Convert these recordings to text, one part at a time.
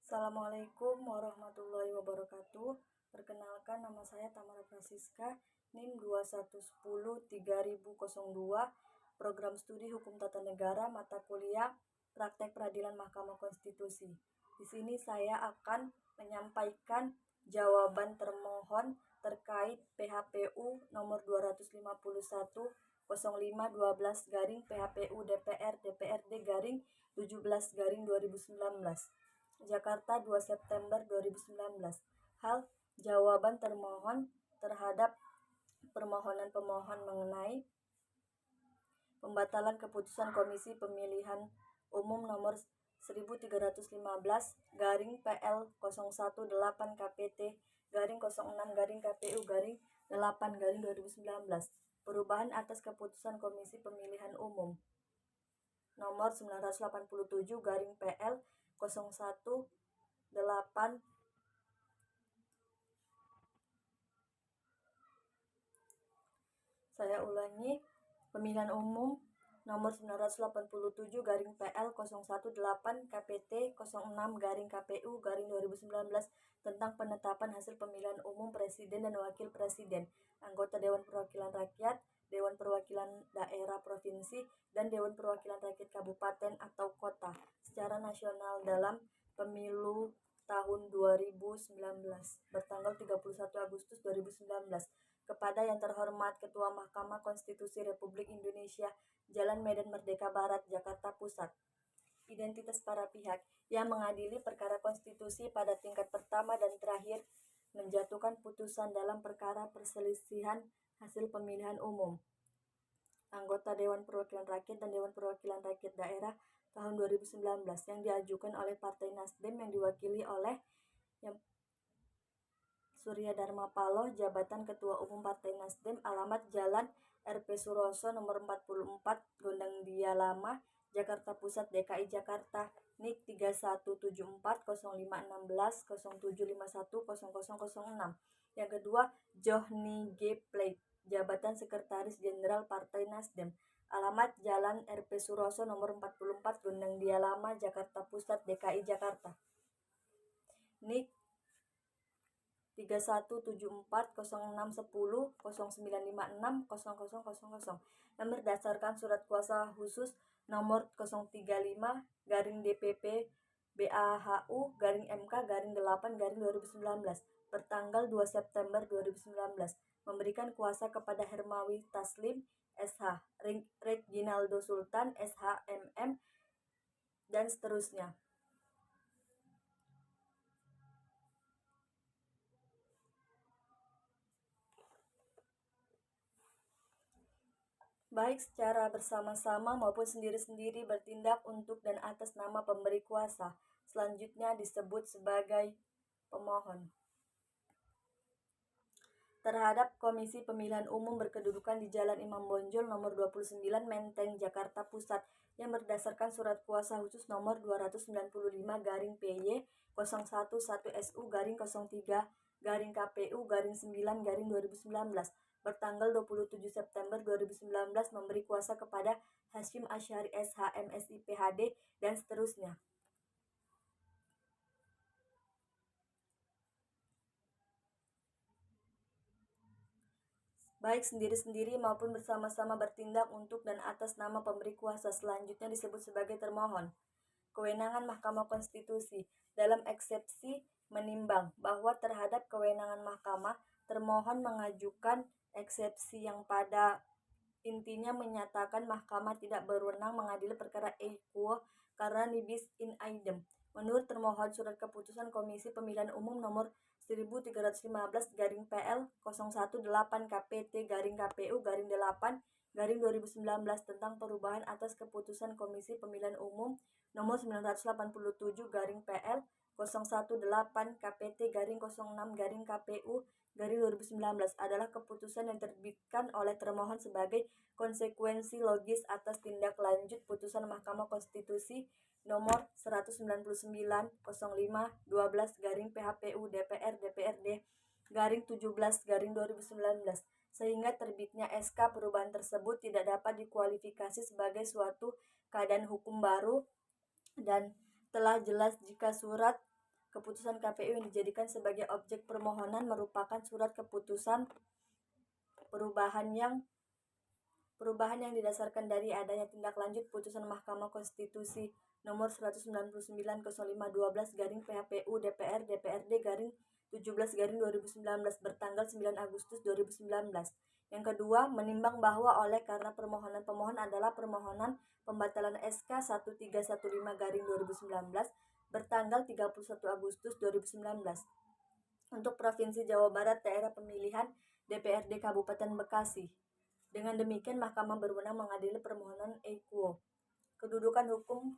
Assalamualaikum warahmatullahi wabarakatuh. Perkenalkan, nama saya Tamara Francisca, NIM 2110-3002, Program Studi Hukum Tata Negara, mata kuliah Praktek Peradilan Mahkamah Konstitusi. Di sini saya akan menyampaikan jawaban termohon terkait PHPU nomor 251 0512 garing PHPU DPRD garing 17 garing 2019. Jakarta 2 September 2019. Hal jawaban termohon terhadap permohonan pemohon mengenai pembatalan keputusan Komisi Pemilihan Umum nomor 1315 garing PL 018 KPT garing 06 garing KPU garing 8 garing 2019. Perubahan atas keputusan Komisi Pemilihan Umum nomor 987 garing PL 018 Saya ulangi, pemilihan umum nomor 987 garing PL 018 KPT 06 garing KPU garing 2019 tentang penetapan hasil pemilihan umum presiden dan wakil presiden, anggota Dewan Perwakilan Rakyat, Dewan Perwakilan Daerah Provinsi, dan Dewan Perwakilan Rakyat Kabupaten atau Kota secara nasional dalam pemilu tahun 2019 bertanggal 31 Agustus 2019 kepada yang terhormat Ketua Mahkamah Konstitusi Republik Indonesia, Jalan Medan Merdeka Barat, Jakarta Pusat. Identitas para pihak yang mengadili perkara konstitusi pada tingkat pertama dan terakhir menjatuhkan putusan dalam perkara perselisihan hasil pemilihan umum anggota Dewan Perwakilan Rakyat dan Dewan Perwakilan Rakyat Daerah tahun 2019 yang diajukan oleh Partai Nasdem yang diwakili oleh Surya Dharma Paloh, jabatan Ketua Umum Partai Nasdem, alamat Jalan RP Suroso nomor 44, Gondang Dia Lama, Jakarta Pusat, DKI Jakarta, NIK 3174-0516-0751-0006. Yang kedua, Johni G. Plate, jabatan Sekretaris Jenderal Partai Nasdem, alamat Jalan RP Suroso nomor 44, Gondang Dia Lama, Jakarta Pusat, DKI Jakarta, NIK 3174-0610-0956-0000 yang berdasarkan surat kuasa khusus nomor 035 garing DPP BAHU garing MK garing 8 garing 2019 bertanggal 2 September 2019 memberikan kuasa kepada Hermawi Taslim SH, Reginaldo Sultan SH MM, dan seterusnya. Baik secara bersama-sama maupun sendiri-sendiri bertindak untuk dan atas nama pemberi kuasa, selanjutnya disebut sebagai pemohon. Terhadap Komisi Pemilihan Umum berkedudukan di Jalan Imam Bonjol nomor 29 Menteng, Jakarta Pusat yang berdasarkan surat kuasa khusus nomor 295 garing PY 011 SU garing 03 garing KPU garing 9 garing 2019 bertanggal 27 September 2019 memberi kuasa kepada Hasyim Asyari SH MSI PhD dan seterusnya. Baik sendiri-sendiri maupun bersama-sama bertindak untuk dan atas nama pemberi kuasa, selanjutnya disebut sebagai termohon. Kewenangan Mahkamah Konstitusi dalam eksepsi menimbang bahwa terhadap kewenangan mahkamah, termohon mengajukan eksepsi yang pada intinya menyatakan mahkamah tidak berwenang mengadili perkara equo karena nibis in idem. Menurut termohon, surat keputusan Komisi Pemilihan Umum nomor 1315 garing PL 018 KPT garing KPU garing 8 garing 2019 tentang perubahan atas keputusan Komisi Pemilihan Umum nomor 987 garing PL 018 KPT garing 06 garing KPU garing 2019 adalah keputusan yang diterbitkan oleh termohon sebagai konsekuensi logis atas tindak lanjut putusan Mahkamah Konstitusi nomor 199/05/12 garing PHPU DPRD garing 17 garing 2019 sehingga terbitnya SK perubahan tersebut tidak dapat dikualifikasi sebagai suatu keadaan hukum baru dan telah jelas jika surat Keputusan KPU yang dijadikan sebagai objek permohonan merupakan surat keputusan perubahan yang didasarkan dari adanya tindak lanjut putusan Mahkamah Konstitusi nomor 199/05/12 PHPU DPR DPRD 17/2019 bertanggal 9 Agustus 2019. Yang kedua, menimbang bahwa karena permohonan pemohon adalah permohonan pembatalan SK 1315/2019 bertanggal 31 Agustus 2019 untuk Provinsi Jawa Barat daerah pemilihan DPRD Kabupaten Bekasi. Dengan demikian, Mahkamah berwenang mengadili permohonan equo. Kedudukan hukum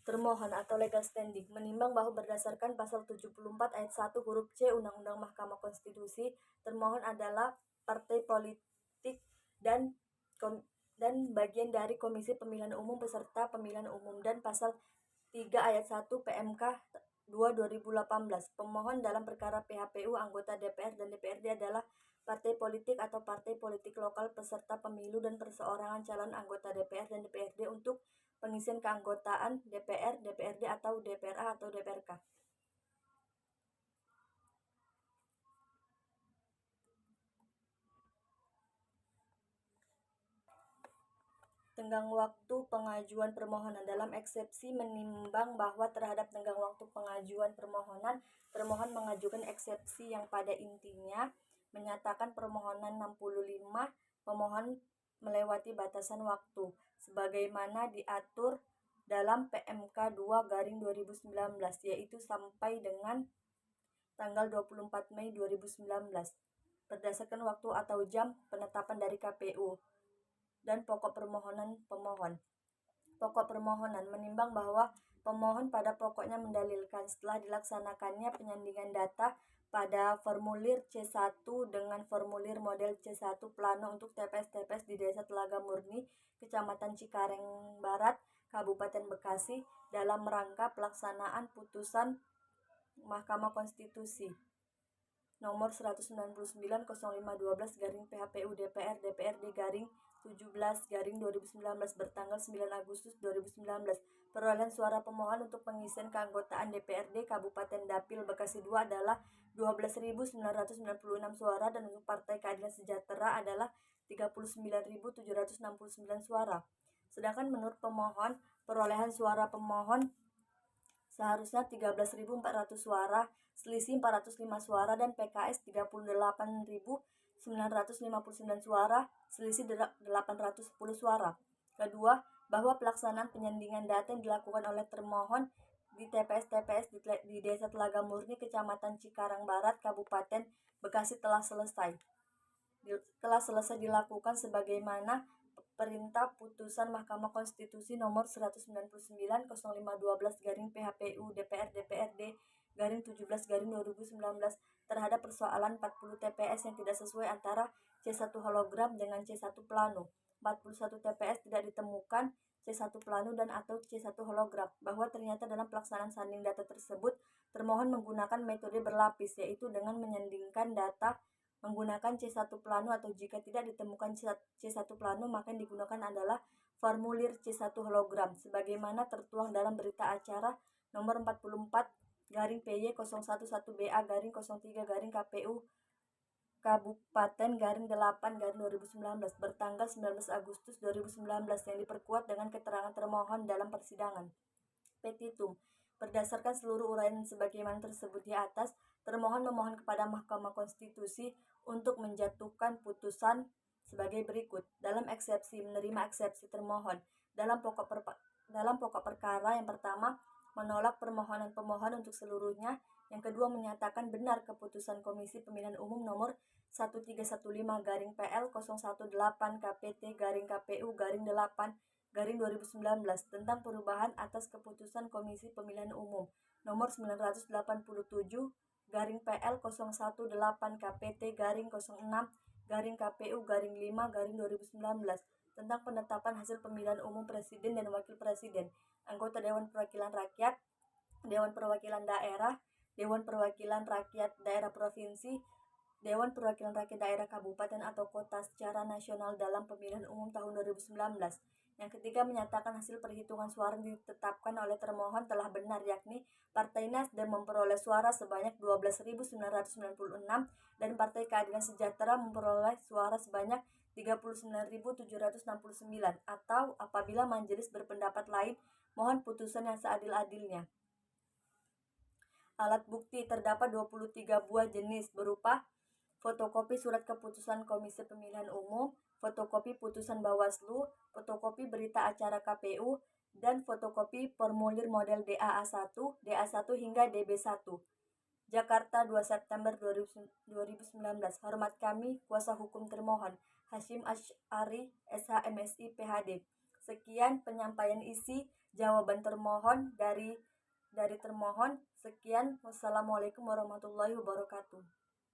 termohon atau legal standing menimbang bahwa berdasarkan pasal 74 ayat 1 huruf C Undang-Undang Mahkamah Konstitusi, termohon adalah partai politik dan bagian dari Komisi Pemilihan Umum peserta pemilihan umum, dan pasal 3 ayat 1 PMK 2 2018. Pemohon dalam perkara PHPU anggota DPR dan DPRD adalah partai politik atau partai politik lokal peserta pemilu dan perseorangan calon anggota DPR dan DPRD untuk pengisian keanggotaan DPR, DPRD atau DPRA atau DPRK. Tenggang waktu pengajuan permohonan. Dalam eksepsi menimbang bahwa terhadap tenggang waktu pengajuan permohonan, termohon mengajukan eksepsi yang pada intinya menyatakan permohonan 65 pemohon melewati batasan waktu sebagaimana diatur dalam PMK 2/2019, yaitu sampai dengan tanggal 24 Mei 2019 berdasarkan waktu atau jam penetapan dari KPU. Dan pokok permohonan pemohon. Pokok permohonan menimbang bahwa pemohon pada pokoknya mendalilkan setelah dilaksanakannya penyandingan data pada formulir C1 dengan formulir model C1 plano untuk TPS-TPS di Desa Telaga Murni, Kecamatan Cikareng Barat, Kabupaten Bekasi dalam rangka pelaksanaan putusan Mahkamah Konstitusi nomor 199/05/12 PHPU DPR DPRD 17/2019 bertanggal 9 Agustus 2019. Perolehan suara pemohon untuk pengisian keanggotaan DPRD Kabupaten Dapil Bekasi 2 adalah 12.996 suara dan untuk Partai Keadilan Sejahtera adalah 39.769 suara. Sedangkan menurut pemohon, perolehan suara pemohon seharusnya 13.400 suara, selisih 405 suara, dan PKS 38.959 suara, selisih 810 suara. Kedua, bahwa pelaksanaan penyandingan data yang dilakukan oleh termohon di TPS-TPS di Desa Telaga Murni, Kecamatan Cikarang Barat, Kabupaten Bekasi telah selesai dilakukan sebagaimana perintah putusan Mahkamah Konstitusi nomor 199/05/12 PHPU DPR DPRD 17/2019 terhadap persoalan 40 TPS yang tidak sesuai antara C1 hologram dengan C1 plano. 41 TPS tidak ditemukan C1 plano dan atau C1 hologram, bahwa ternyata dalam pelaksanaan sanding data tersebut termohon menggunakan metode berlapis, yaitu dengan menyandingkan data menggunakan C1 plano, atau jika tidak ditemukan C1 plano maka yang digunakan adalah formulir C1 hologram sebagaimana tertuang dalam berita acara nomor 44/PY011BA/03/KPU Kabupaten 8/2019 bertanggal 19 Agustus 2019 yang diperkuat dengan keterangan termohon dalam persidangan. Petitum. Berdasarkan seluruh uraian sebagaimana tersebut di atas, termohon memohon kepada Mahkamah Konstitusi untuk menjatuhkan putusan sebagai berikut. Dalam eksepsi, menerima eksepsi termohon. Dalam pokok perkara, yang pertama, menolak permohonan pemohon untuk seluruhnya. Yang kedua, menyatakan benar keputusan Komisi Pemilihan Umum nomor 1315-PL018 KPT-KPU-8/2019 tentang perubahan atas keputusan Komisi Pemilihan Umum nomor 987-PL018 KPT-06-KPU-5/2019 tentang penetapan hasil pemilihan umum presiden dan wakil presiden, anggota Dewan Perwakilan Rakyat, Dewan Perwakilan Daerah, Dewan Perwakilan Rakyat Daerah Provinsi, Dewan Perwakilan Rakyat Daerah Kabupaten atau Kota secara nasional dalam pemilihan umum tahun 2019. Yang ketiga, menyatakan hasil perhitungan suara ditetapkan oleh termohon telah benar, yakni Partai Nasdem memperoleh suara sebanyak 12.996 dan Partai Keadilan Sejahtera memperoleh suara sebanyak 39.769, atau apabila majelis berpendapat lain, mohon putusan yang seadil-adilnya. Alat bukti, terdapat 23 buah jenis berupa fotokopi surat keputusan Komisi Pemilihan Umum, fotokopi putusan Bawaslu, fotokopi berita acara KPU, dan fotokopi formulir model DAA1, DA1 hingga DB1. Jakarta, 2 September 2019. Hormat kami, kuasa hukum termohon, Hasyim Asy'ari, SH.MSI, PhD. Sekian penyampaian isi jawaban termohon dari termohon. Sekian, wassalamualaikum warahmatullahi wabarakatuh.